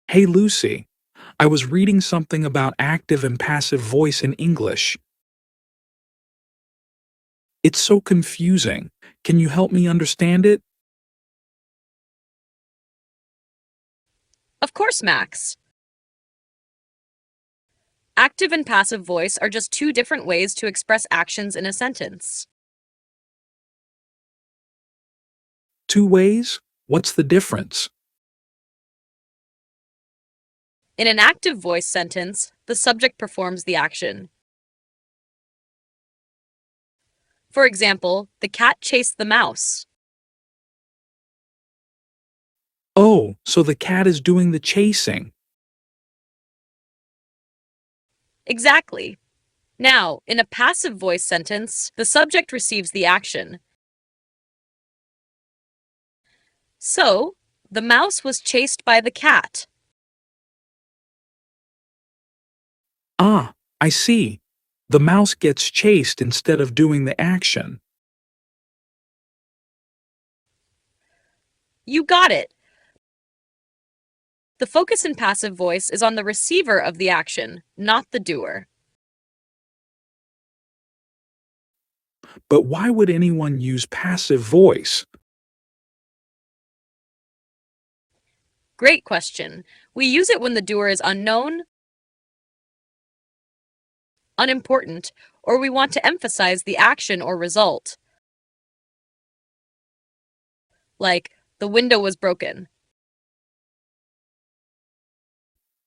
Hey Lucy, I was reading something about active and passive voice in English. It's so confusing. Can you help me understand it? Of course, Max. Active and passive voice are just two different ways to express actions in a sentence. Two ways? What's the difference? In an active voice sentence, the subject performs the action. For example, the cat chased the mouse. Oh, so the cat is doing the chasing. Exactly. Now, in a passive voice sentence, the subject receives the action. So, the mouse was chased by the cat. Ah, I see. The mouse gets chased instead of doing the action. You got it. The focus in passive voice is on the receiver of the action, not the doer. But why would anyone use passive voice? Great question. We use it when the doer is unknown, unimportant, or we want to emphasize the action or result. Like, the window was broken.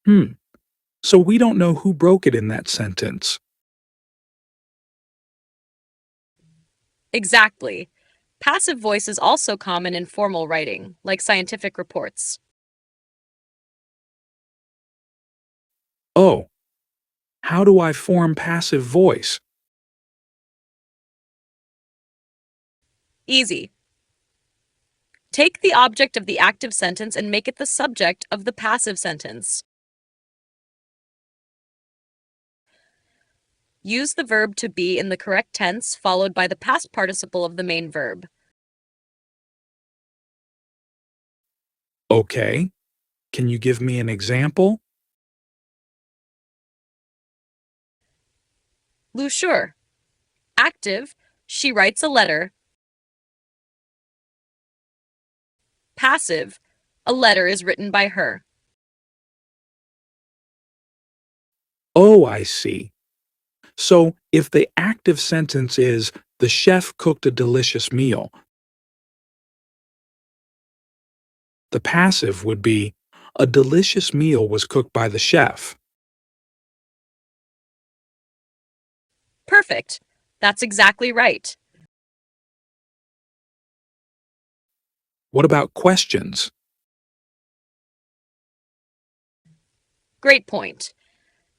Hmm, so we don't know who broke it in that sentence. Exactly. Passive voice is also common in formal writing, like scientific reports. Oh, how do I form passive voice? Easy. Take the object of the active sentence and make it the subject of the passive sentence. Use the verb to be in the correct tense followed by the past participle of the main verb. Okay, can you give me an example? Sure. Active, she writes a letter. Passive, a letter is written by her. Oh, I see. So, if the active sentence is, the chef cooked a delicious meal, the passive would be, a delicious meal was cooked by the chef. Perfect. That's exactly right. What about questions? Great point.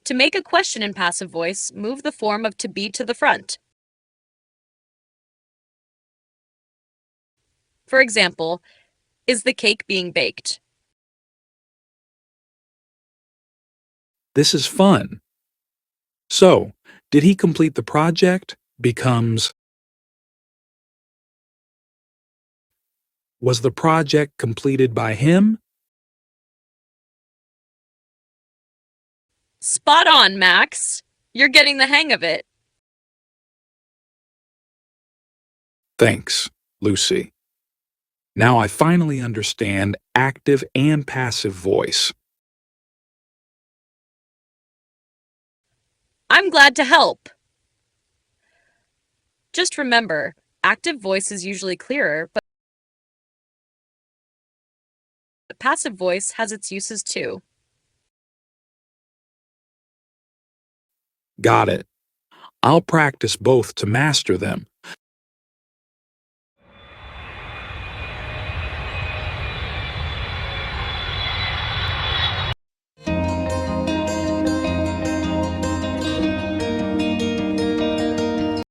To make a question in passive voice, move the form of to be to the front. For example, is the cake being baked? This is fun. So, did he complete the project? Becomes, was the project completed by him? Spot on, Max. You're getting the hang of it. Thanks, Lucy. Now I finally understand active and passive voice. I'm glad to help. Just remember, active voice is usually clearer, but passive voice has its uses too. Got it. I'll practice both to master them.